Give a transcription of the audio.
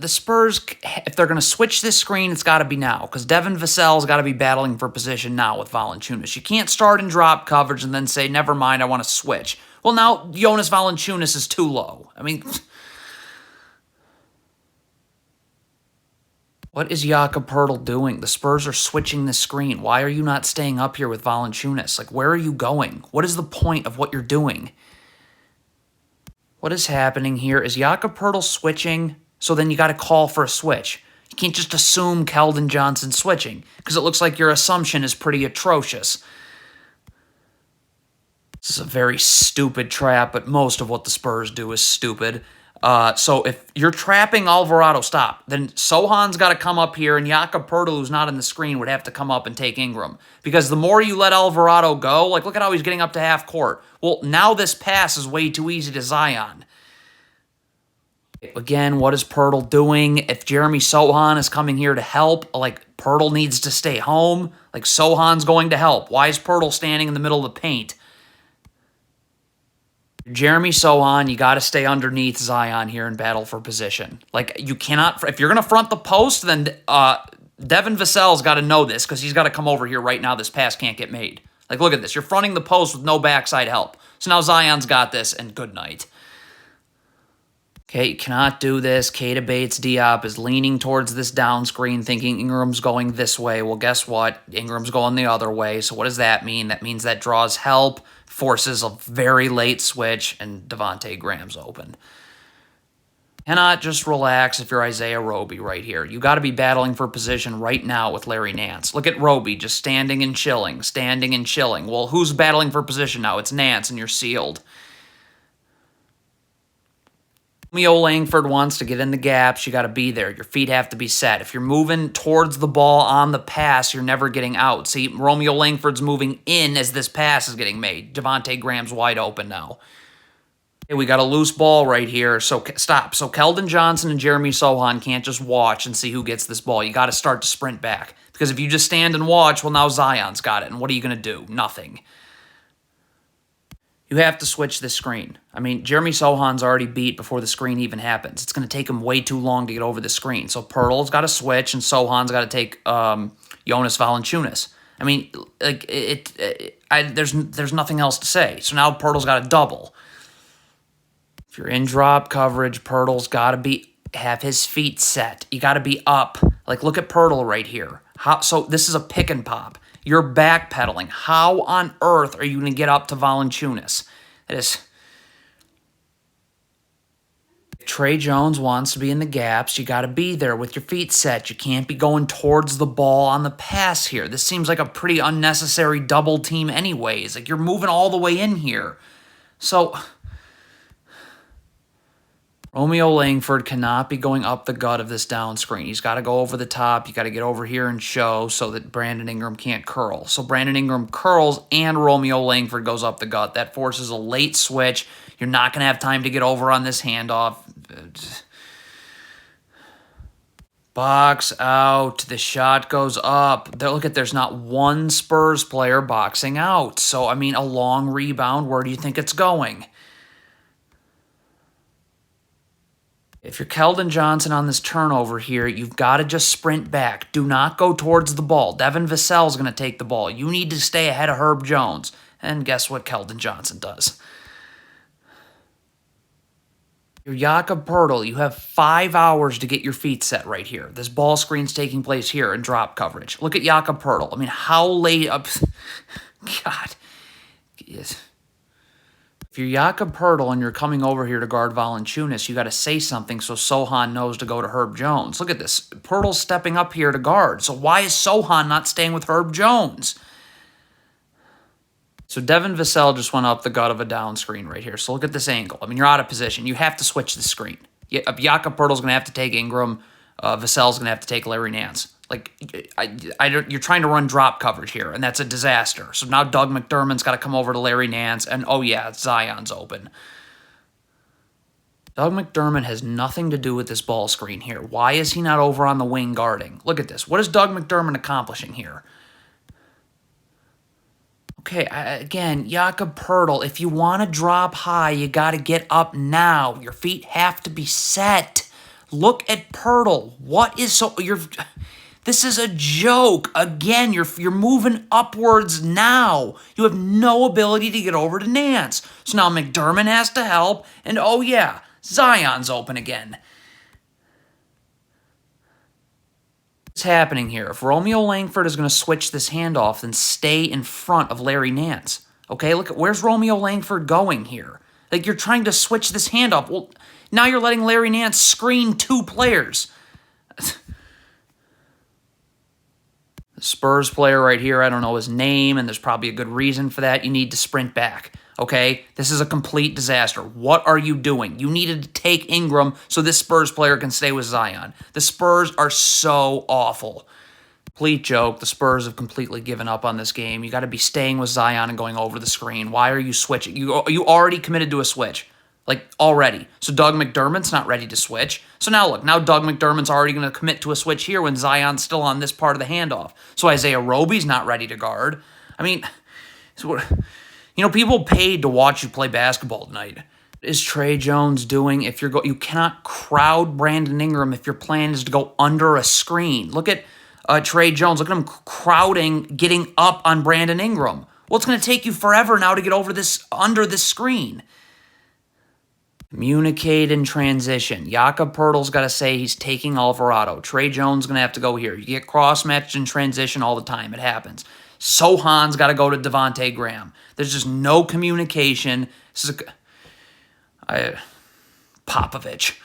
the Spurs, if they're going to switch this screen, it's got to be now, because Devin Vassell's got to be battling for position now with Valanciunas. You can't start in drop coverage and then say, never mind, I want to switch. Well, now Jonas Valanciunas is too low. I mean, what is Jakob Poeltl doing? The Spurs are switching the screen. Why are you not staying up here with Valanciunas? Like, where are you going? What is the point of what you're doing? What is happening here? Is Jakob Poeltl switching? So then you got to call for a switch. You can't just assume Keldon Johnson's switching, because it looks like your assumption is pretty atrocious. This is a very stupid trap, but most of what the Spurs do is stupid. So if you're trapping Alvarado, stop. Then Sohan's got to come up here, and Jakob Poeltl, who's not in the screen, would have to come up and take Ingram. Because the more you let Alvarado go, like, look at how he's getting up to half court. Well, now this pass is way too easy to Zion. Again, what is Poeltl doing? If Jeremy Sohan is coming here to help, like, Poeltl needs to stay home. Like, Sohan's going to help. Why is Poeltl standing in the middle of the paint? Jeremy Sohan, you got to stay underneath Zion here and battle for position. Like, you cannot, if you're going to front the post, then Devin Vassell's got to know this, because he's got to come over here right now. This pass can't get made. Like, look at this. You're fronting the post with no backside help. So now Zion's got this, and good night. Okay, you cannot do this. Keita Bates-Diop is leaning towards this down screen, thinking Ingram's going this way. Well, guess what? Ingram's going the other way. So what does that mean? That means that draws help, forces a very late switch, and Devontae Graham's open. Cannot just relax if you're Isaiah Roby right here. You got to be battling for position right now with Larry Nance. Look at Roby just standing and chilling, standing and chilling. Well, who's battling for position now? It's Nance, and you're sealed. Romeo Langford wants to get in the gaps. You got to be there. Your feet have to be set. If you're moving towards the ball on the pass, you're never getting out. See, Romeo Langford's moving in as this pass is getting made. Devontae Graham's wide open now. Okay, we got a loose ball right here, so stop. So Keldon Johnson and Jeremy Sohan can't just watch and see who gets this ball. You got to start to sprint back, because if you just stand and watch, well, now Zion's got it, and what are you going to do? Nothing. You have to switch this screen. I mean, Jeremy Sohan's already beat before the screen even happens. It's going to take him way too long to get over the screen. So Poeltl's got to switch, and Sohan's got to take Jonas Valanciunas. I mean, like there's nothing else to say. So now Poeltl's got to double. If you're in drop coverage, Poeltl's got to have his feet set. You got to be up. Like, look at Poeltl right here. So this is a pick and pop. You're backpedaling. How on earth are you going to get up to Valanciunas? It is. If Trey Jones wants to be in the gaps, you got to be there with your feet set. You can't be going towards the ball on the pass here. This seems like a pretty unnecessary double team anyways. Like, you're moving all the way in here. So Romeo Langford cannot be going up the gut of this down screen. He's got to go over the top. You got to get over here and show so that Brandon Ingram can't curl. So Brandon Ingram curls and Romeo Langford goes up the gut. That forces a late switch. You're not going to have time to get over on this handoff. Box out. The shot goes up. Look at, there's not one Spurs player boxing out. So, I mean, a long rebound, where do you think it's going? If you're Keldon Johnson on this turnover here, you've got to just sprint back. Do not go towards the ball. Devin Vassell's going to take the ball. You need to stay ahead of Herb Jones. And guess what Keldon Johnson does? You're Jakob Poeltl. You have 5 hours to get your feet set right here. This ball screen's taking place here in drop coverage. Look at Jakob Poeltl. I mean, how late up... God. Yes. If you're Jakob Poeltl and you're coming over here to guard Valanciunas, you got to say something so Sohan knows to go to Herb Jones. Look at this. Poeltl's stepping up here to guard. So why is Sohan not staying with Herb Jones? So Devin Vassell just went up the gut of a down screen right here. So look at this angle. I mean, you're out of position. You have to switch the screen. Jakob Poeltl's going to have to take Ingram. Vassell's going to have to take Larry Nance. Like, you're trying to run drop coverage here, and that's a disaster. So now Doug McDermott's got to come over to Larry Nance, and oh yeah, Zion's open. Doug McDermott has nothing to do with this ball screen here. Why is he not over on the wing guarding? Look at this. What is Doug McDermott accomplishing here? Okay, again, Jakob Poeltl, if you want to drop high, you got to get up now. Your feet have to be set. Look at Pirtle. What is so you're this is a joke. Again, you're moving upwards now. You have no ability to get over to Nance. So now McDermott has to help, and oh yeah, Zion's open again. What's happening here? If Romeo Langford is going to switch this handoff, then stay in front of Larry Nance. Okay, look at where's Romeo Langford going here? Like, you're trying to switch this handoff. Well, now you're letting Larry Nance screen 2 players. The Spurs player right here, I don't know his name, and there's probably a good reason for that. You need to sprint back, okay? This is a complete disaster. What are you doing? You needed to take Ingram so this Spurs player can stay with Zion. The Spurs are so awful. Complete joke. The Spurs have completely given up on this game. You got to be staying with Zion and going over the screen. Why are you switching? You already committed to a switch. Like, already. So Doug McDermott's not ready to switch. So now look, now Doug McDermott's already going to commit to a switch here when Zion's still on this part of the handoff. So Isaiah Roby's not ready to guard. I mean, people paid to watch you play basketball tonight. What is Trey Jones doing? If you cannot crowd Brandon Ingram if your plan is to go under a screen. Look at Trey Jones. Look at him crowding, getting up on Brandon Ingram. Well, it's going to take you forever now to get over under this screen. Communicate in transition. Jakob Poeltl's got to say he's taking Alvarado. Trey Jones going to have to go here. You get cross-matched in transition all the time. It happens. Sohan's got to go to Devontae Graham. There's just no communication. This is Popovich.